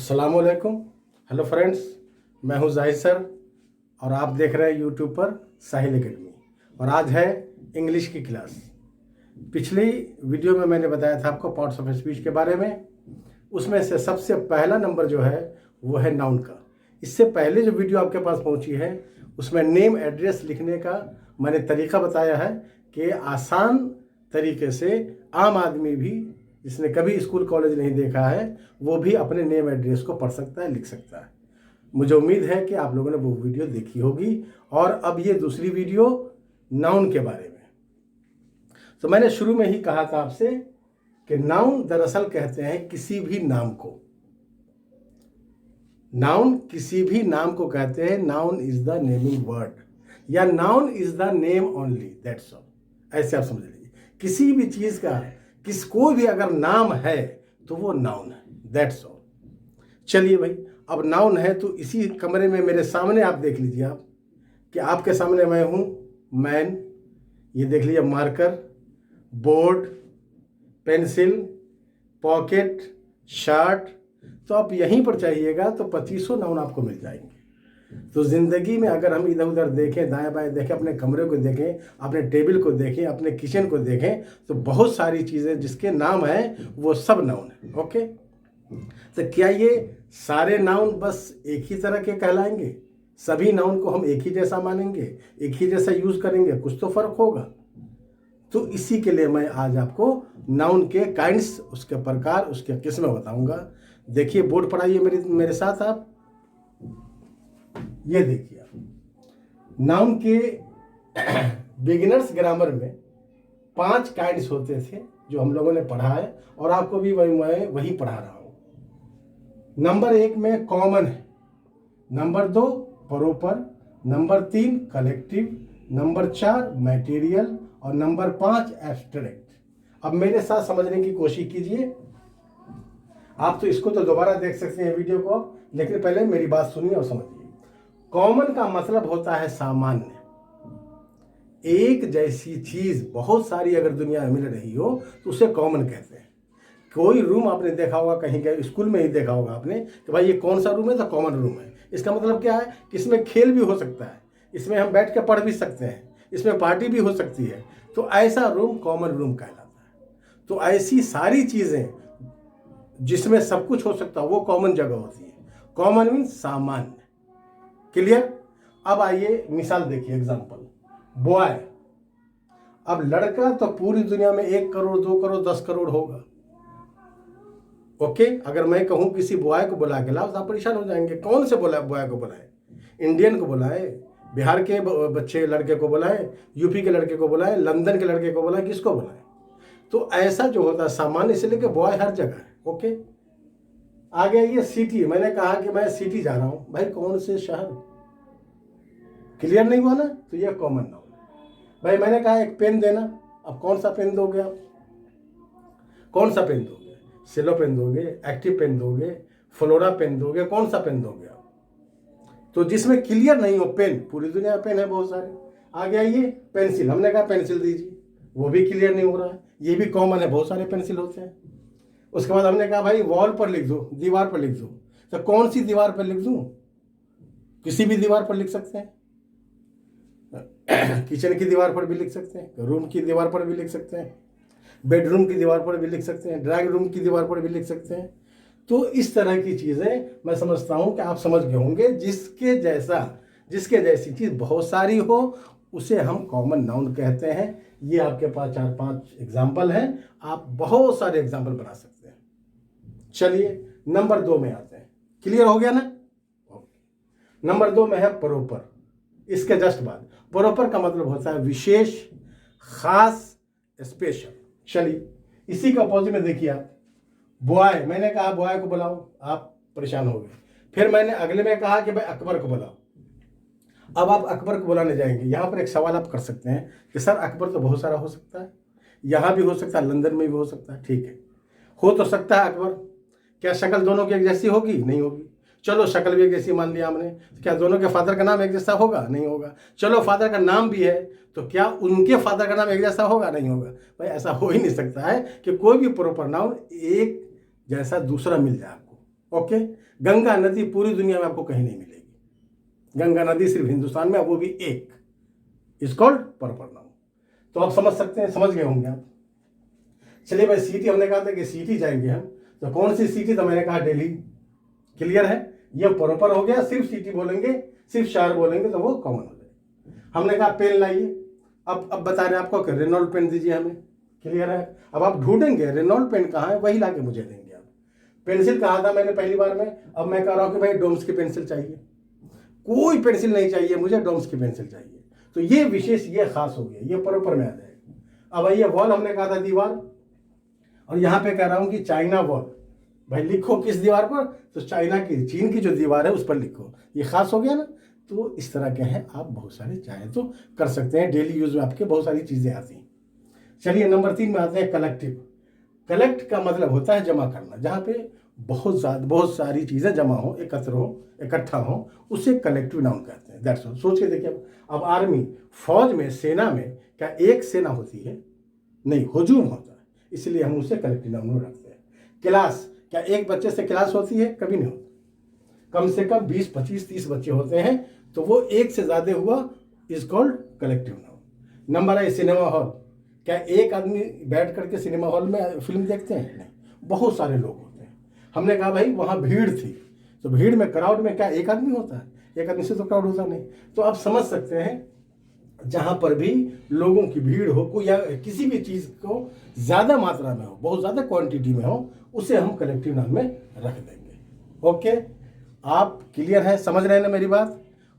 अस्सलाम वालेकुम। Hello friends, मैं हूं जाहिद सर और आप देख रहे हैं यूट्यूब पर साहिल एकेडमी। और आज है इंग्लिश की क्लास। पिछली वीडियो में मैंने बताया था आपको पार्ट्स ऑफ स्पीच के बारे में। उसमें से सबसे पहला नंबर जो है वो है नाउन का। इससे पहले जो वीडियो आपके पास पहुंची है उसमें नेम एड्रेस लिखने का मैंने तरीका बताया है कि आसान तरीके से आम आदमी भी जिसने कभी स्कूल कॉलेज नहीं देखा है वो भी अपने नेम एड्रेस को पढ़ सकता है, लिख सकता है। मुझे उम्मीद है कि आप लोगों ने वो वीडियो देखी होगी। और अब ये दूसरी वीडियो नाउन के बारे में। तो मैंने शुरू में ही कहा था आपसे कि नाउन दरअसल कहते हैं किसी भी नाम को। नाउन किसी भी नाम को कहते हैं। Noun is the naming word या noun is the name only, that's all. ऐसे आप समझ लीजिए, किसी भी चीज का किसको भी अगर नाम है तो वो नाउन है, दैट्स ऑल। चलिए भाई, अब नाउन है तो इसी कमरे में मेरे सामने आप देख लीजिए आप कि आपके सामने मैं हूं, मैन। ये देख लीजिए, marker, board, pencil, pocket, short. तो आप यहीं पर चाहिएगा तो 2500 नाउन आपको मिल जाएंगे। तो ज़िंदगी में अगर हम इधर उधर देखें, दाएं बाएं देखें, अपने कमरे को देखें, अपने टेबल को देखें, अपने किचन को देखें, तो बहुत सारी चीज़ें जिसके नाम हैं वो सब नाउन है। ओके, तो क्या ये सारे नाउन बस एक ही तरह के कहलाएंगे? सभी नाउन को हम एक ही जैसा मानेंगे, एक ही जैसा यूज़ करेंगे? कुछ तो फ़र्क होगा। तो इसी के लिए मैं आज आपको नाउन के काइंड्स, उसके प्रकार, उसके किस्में बताऊंगा। देखिए, बोर्ड पर आइए मेरे साथ आप। ये देखिए आप, नाउन के बिगिनर्स ग्रामर में 5 काइंड्स होते थे जो हम लोगों ने पढ़ा है और आपको भी मैं वही पढ़ा रहा हूं। नंबर 1 में कॉमन है, number 2 proper, number 3 collective, number 4 material और नंबर 5 एब्स्ट्रैक्ट। अब मेरे साथ समझने की कोशिश कीजिए। आप तो इसको तो दोबारा देख सकते हैं वीडियो को, लेकिन पहले मेरी बात सुनिए और समझिए। कॉमन का मतलब होता है सामान्य, एक जैसी चीज बहुत सारी अगर दुनिया में मिल रही हो तो उसे कॉमन कहते हैं। कोई रूम आपने देखा होगा, कहीं गए स्कूल में ही देखा होगा आपने कि भाई ये कौन सा रूम है, तो कॉमन रूम है। इसका मतलब क्या है कि इसमें खेल भी हो सकता है, इसमें हम बैठ के पढ़ भी सकते हैं, इसमें पार्टी भी हो सकती है। तो ऐसा रूम कॉमन रूम कहलाता है। तो ऐसी सारी चीजें जिसमें सब कुछ हो सकता है वो कॉमन जगह होती है। कॉमन मीन्स सामान्य। क्लियर? अब आइए मिसाल देखिए, एग्जांपल, बॉय। अब लड़का तो पूरी दुनिया में 1 करोड़ 2 करोड़ 10 करोड़ होगा। ओके, अगर मैं कहूं किसी बॉय को बुला के लाओ तो आप परेशान हो जाएंगे। कौन से बॉय को बुलाए? इंडियन को बुलाए, बिहार के बच्चे लड़के को बुलाए, यूपी के लड़के को बुलाए, लंदन के लड़के को बुलाए, किसको बुलाए? तो ऐसा जो होता है सामान्य, इसलिए कि बॉय हर जगह है। ओके, आगे ये सिटी। मैंने कहा कि मैं सिटी जा रहा हूं, भाई कौन से शहर? क्लियर नहीं हुआ ना? तो ये कॉमन नाउन है। भाई मैंने कहा एक पेन देना, अब कौन सा पेन दोगे आप? कौन सा पेन दोगे? सेलो पेन दोगे, एक्टिव पेन दोगे, फ्लोरा पेन दोगे, कौन सा पेन दोगे आप? तो जिसमें क्लियर नहीं हो पेन, पूरी दुनिया में पेन है बहुत सारे। आगे आइए पेंसिल। हमने कहा पेंसिल दीजिए, वो भी क्लियर नहीं हो रहा है। ये भी कॉमन है, बहुत सारे पेंसिल होते हैं। उसके बाद हमने कहा भाई वॉल पर लिख दो, दीवार पर लिख दो। तो कौन सी दीवार पर लिख दूं? किसी भी दीवार पर लिख सकते हैं। किचन की दीवार पर भी लिख सकते हैं, रूम की दीवार पर भी लिख सकते हैं, बेडरूम की दीवार पर भी लिख सकते हैं, ड्राइंग रूम की दीवार पर भी लिख सकते हैं। तो इस तरह की चीज़ें मैं समझता हूं कि आप समझ गए होंगे। जिसके जैसी चीज़ बहुत सारी हो उसे हम कॉमन नाउन कहते हैं। ये आपके पास 4-5 एग्जाम्पल हैं, आप बहुत सारे एग्जाम्पल बना सकते हैं। चलिए नंबर 2 में आते हैं। क्लियर हो गया ना? नंबर 2 में है प्रॉपर। इसके जस्ट बाद प्रॉपर का मतलब होता है विशेष, खास, स्पेशल। चलिए इसी का अपोजिट में देखिए आप, बॉय। मैंने कहा बॉय को बुलाओ, आप परेशान हो गए। फिर मैंने अगले में कहा कि भाई अकबर को बुलाओ। अब आप अकबर को बुलाने जाएंगे। यहाँ पर एक सवाल आप कर सकते हैं कि सर अकबर तो बहुत सारा हो सकता है, यहाँ भी हो सकता है, लंदन में भी हो सकता है। ठीक है, हो तो सकता है अकबर। क्या शक्ल दोनों की एक जैसी होगी? नहीं होगी। चलो शक्ल भी एक जैसी मान लिया हमने, क्या दोनों के फादर का नाम एक जैसा होगा? नहीं होगा। चलो फादर का नाम भी है, तो क्या उनके फादर का नाम एक जैसा होगा? नहीं होगा। भाई ऐसा हो ही नहीं सकता है कि कोई भी प्रॉपर नाउन एक जैसा दूसरा मिल जाए आपको। ओके, गंगा नदी पूरी दुनिया में आपको कहीं नहीं मिलेगी, गंगा नदी सिर्फ हिंदुस्तान में, वो भी एक, इज कॉल्ड प्रॉपर नाउन। तो आप समझ सकते हैं, समझ गए होंगे आप। चलिए भाई, सिटी हमने कहा था कि सिटी जाएंगे हम, तो कौन सी सिटी, तो मैंने कहा दिल्ली। क्लियर है, ये प्रॉपर हो गया। सिर्फ सिटी बोलेंगे, सिर्फ शहर बोलेंगे तो वो कॉमन हो जाएगा। हमने कहा पेन लाइए, अब बता रहे हैं आपको कि रेनॉल्ड पेन दीजिए हमें। क्लियर है, अब आप ढूंढेंगे रेनॉल्ड पेन कहाँ है, वही लाके मुझे देंगे आप। पेंसिल कहा था मैंने पहली बार में, अब मैं कह रहा हूँ कि भाई डोम्स की पेंसिल चाहिए, कोई पेंसिल नहीं चाहिए मुझे, डोम्स की पेंसिल चाहिए। तो ये विशेष, ये खास हो गया, ये प्रॉपर में आ जाएगा। अब ये वॉल हमने कहा था दीवार, और यहाँ पे कह रहा हूँ कि चाइना वॉल। भाई लिखो किस दीवार पर, तो चाइना की, चीन की जो दीवार है उस पर लिखो, ये खास हो गया ना। तो इस तरह के हैं, आप बहुत सारे चाहे तो कर सकते हैं, डेली यूज में आपके बहुत सारी चीजें आती हैं। चलिए नंबर 3 में आते हैं कलेक्टिव। कलेक्ट का मतलब होता है जमा करना, जहाँ पे बहुत सारी चीजें जमा हो, एकत्र हो, इकट्ठा हो, उसे कलेक्टिव नाउन कहते हैं। That's all. सोच के देखिए, अब आर्मी, फौज में, सेना में क्या एक सेना होती है? नहीं, हुजूम होता है, इसलिए हम उसे कलेक्टिव नाउन में रखते हैं। क्लास, क्या एक बच्चे से क्लास होती है? कभी नहीं होती, कम से कम 20, 25, 30 बच्चे होते हैं, तो वो एक से ज्यादा हुआ, is called collective noun. Number है सिनेमा हॉल। क्या एक आदमी बैठ करके सिनेमा हॉल में फिल्म देखते हैं? नहीं, बहुत सारे लोग होते हैं। हमने कहा भाई वहां भीड़ थी, तो भीड़ में, क्राउड में क्या एक आदमी होता है? एक आदमी से तो क्राउड होता नहीं। तो आप समझ सकते हैं, जहां पर भी लोगों की भीड़ हो, कोई या किसी भी चीज को ज्यादा मात्रा में हो, बहुत ज्यादा क्वांटिटी में हो, उसे हम कलेक्टिव नाउन में रख देंगे। ओके, आप क्लियर है, समझ रहे हैं ना मेरी बात?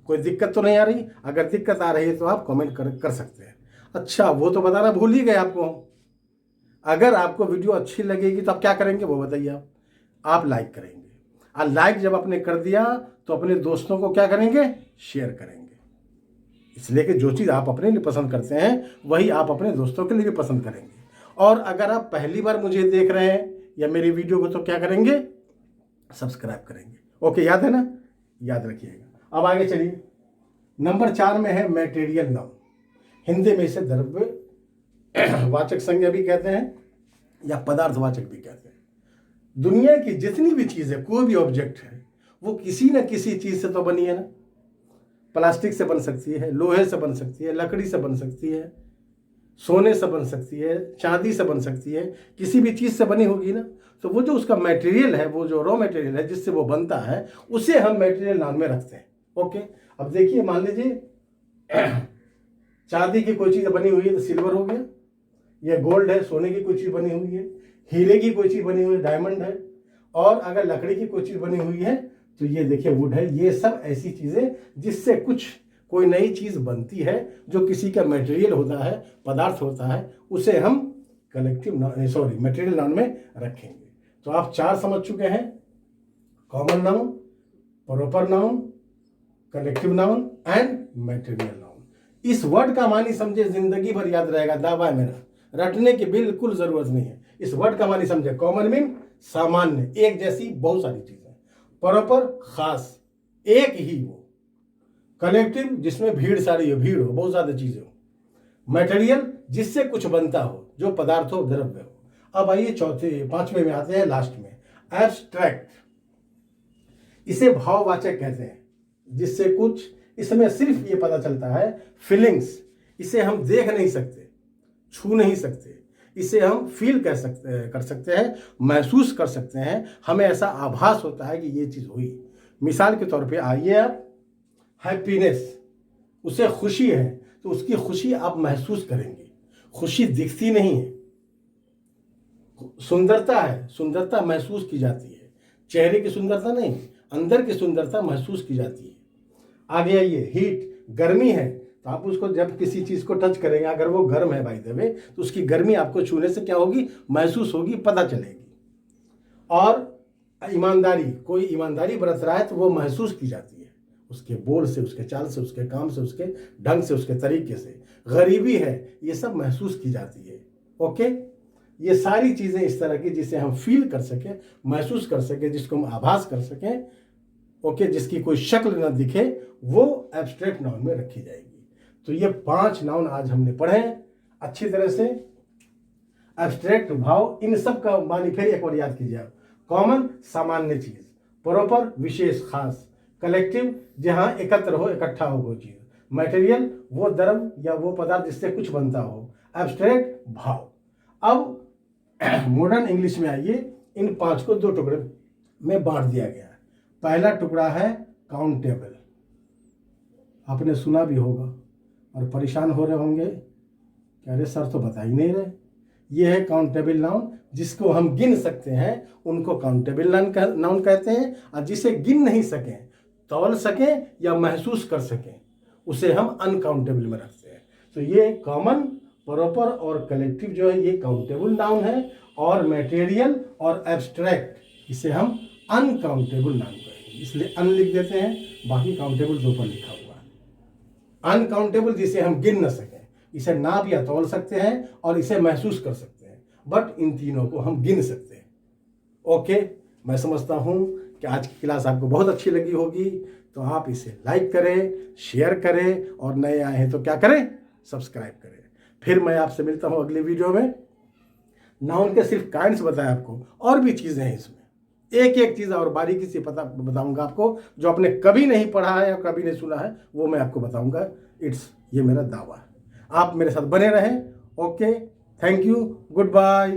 कोई दिक्कत तो नहीं आ रही? अगर दिक्कत आ रही है तो आप कमेंट कर सकते हैं। अच्छा, वो तो बताना भूल ही गए आपको। अगर आपको वीडियो अच्छी लगेगी तो आप क्या करेंगे वो बताइए। आप लाइक करेंगे, और लाइक जब आपने कर दिया तो अपने दोस्तों को क्या करेंगे? शेयर करेंगे। इसलिए कि जो चीज़ आप अपने लिए पसंद करते हैं वही आप अपने दोस्तों के लिए भी पसंद करेंगे। और अगर आप पहली बार मुझे देख रहे हैं या मेरी वीडियो को, तो क्या करेंगे? सब्सक्राइब करेंगे। ओके, याद है ना? याद रखिएगा। अब आगे चलिए, नंबर 4 में है मैटेरियल नाउन। हिंदी में इसे द्रव्य वाचक संज्ञा भी कहते हैं या पदार्थवाचक भी कहते हैं। दुनिया की जितनी भी चीज है, कोई भी ऑब्जेक्ट है, वो किसी न किसी चीज से तो बनी है ना। प्लास्टिक से बन सकती है, लोहे से बन सकती है, लकड़ी से बन सकती है, सोने से बन सकती है, चांदी से बन सकती है, किसी भी चीज से बनी होगी ना। तो वो जो उसका मटेरियल है, वो जो रॉ मटेरियल है जिससे वो बनता है, उसे हम मटेरियल नाउन में रखते हैं। ओके, अब देखिए, मान लीजिए चांदी की कोई चीज बनी हुई है तो सिल्वर हो गया, ये गोल्ड है, सोने की कोई चीज बनी हुई है, हीरे की कोई चीज बनी हुई है, डायमंड है, और अगर लकड़ी की कोई चीज बनी हुई है तो ये देखिए वुड है। ये सब ऐसी चीजें जिससे कोई नई चीज बनती है, जो किसी का मटेरियल होता है, पदार्थ होता है, उसे हम मटेरियल नाउन में रखेंगे। तो आप 4 समझ चुके हैं, common noun, proper noun, collective noun and material noun. इस वर्ड का मानी समझे, जिंदगी भर याद रहेगा, दावा है मेरा, रटने की बिल्कुल जरूरत नहीं है। इस वर्ड का मानी समझे, कॉमन मीन सामान्य, एक जैसी बहुत सारी चीजें, प्रॉपर खास, एक ही वो, कलेक्टिव जिसमें भीड़ सारी हो, भीड़ हो, बहुत ज्यादा चीजें हो, मटेरियल जिससे कुछ बनता हो, जो पदार्थ हो, द्रव्य हो। अब आइए 5वें में आते हैं, लास्ट में, एब्स्ट्रैक्ट। इसे भाववाचक कहते हैं, जिससे कुछ, इसमें सिर्फ ये पता चलता है फीलिंग्स, इसे हम देख नहीं सकते, छू नहीं सकते, इसे हम फील कर सकते हैं, महसूस कर सकते हैं, हमें ऐसा आभास होता है कि ये चीज हुई। मिसाल के तौर पे आइए, आप हैप्पीनेस, उसे खुशी है तो उसकी खुशी आप महसूस करेंगे, खुशी दिखती नहीं है। सुंदरता है, सुंदरता महसूस की जाती है, चेहरे की सुंदरता नहीं, अंदर की सुंदरता महसूस की जाती है। आगे आइए, हीट, गर्मी है तो आप उसको जब किसी चीज को टच करेंगे, अगर वो गर्म है बाय द वे, तो उसकी गर्मी आपको छूने से क्या होगी? महसूस होगी, पता चलेगी। और ईमानदारी, कोई ईमानदारी बरत रहा है तो वो महसूस की जाती है, उसके बोल से, उसके चाल से, उसके काम से, उसके ढंग से, उसके तरीके से। गरीबी है, ये सब महसूस की जाती है। ओके, ये सारी चीजें इस तरह की जिसे हम फील कर सके, महसूस कर सके, जिसको हम आभास कर सकें, ओके, जिसकी कोई शक्ल न दिखे, वो एब्स्ट्रैक्ट नाउन में रखी जाएगी। तो ये 5 नाउन आज हमने पढ़े अच्छी तरह से। एब्स्ट्रैक्ट, भाव, इन सब का मानी फिर एक बार याद कीजिए आप। कॉमन, सामान्य चीज, प्रॉपर विशेष खास, कलेक्टिव जहाँ एकत्र हो, इकट्ठा हो कोई चीज़, मटेरियल वो द्रव या वो पदार्थ जिससे कुछ बनता हो, एब्स्ट्रैक्ट भाव। अब मॉडर्न इंग्लिश में आइए, इन 5 को 2 टुकड़े में बांट दिया गया है। पहला टुकड़ा है काउंटेबल, आपने सुना भी होगा और परेशान हो रहे होंगे कि अरे सर तो बता ही नहीं रहे। ये है काउंटेबल नाउन, जिसको हम गिन सकते हैं उनको काउंटेबल नाउन कहते हैं, और जिसे गिन नहीं सकें, तौल सकें या महसूस कर सकें, उसे हम अनकाउंटेबल में रखते हैं। तो ये कॉमन, प्रॉपर और कलेक्टिव जो है ये काउंटेबल नाउन है, और मटेरियल और एब्स्ट्रैक्ट इसे हम अनकाउंटेबल नाउन कहेंगे, इसलिए अन लिख देते हैं, बाकी काउंटेबल दो पर लिखा हुआ है। अनकाउंटेबल जिसे हम गिन न सकें, इसे नाप या तौल सकते हैं और इसे महसूस कर सकते हैं, बट इन तीनों को हम गिन सकते हैं। ओके, मैं समझता हूँ कि आज की क्लास आपको बहुत अच्छी लगी होगी, तो आप इसे लाइक करें, शेयर करें, और नए आए हैं तो क्या करें, सब्सक्राइब करें। फिर मैं आपसे मिलता हूँ अगले वीडियो में। नाउन के सिर्फ काइंड्स बताए आपको, और भी चीज़ें हैं इसमें, एक एक चीज़ और बारीकी से बताऊंगा आपको, जो आपने कभी नहीं पढ़ा है या कभी नहीं सुना है, वो मैं आपको बताऊंगा। ये मेरा दावा है। आप मेरे साथ बने रहें। Okay, thank you, good bye.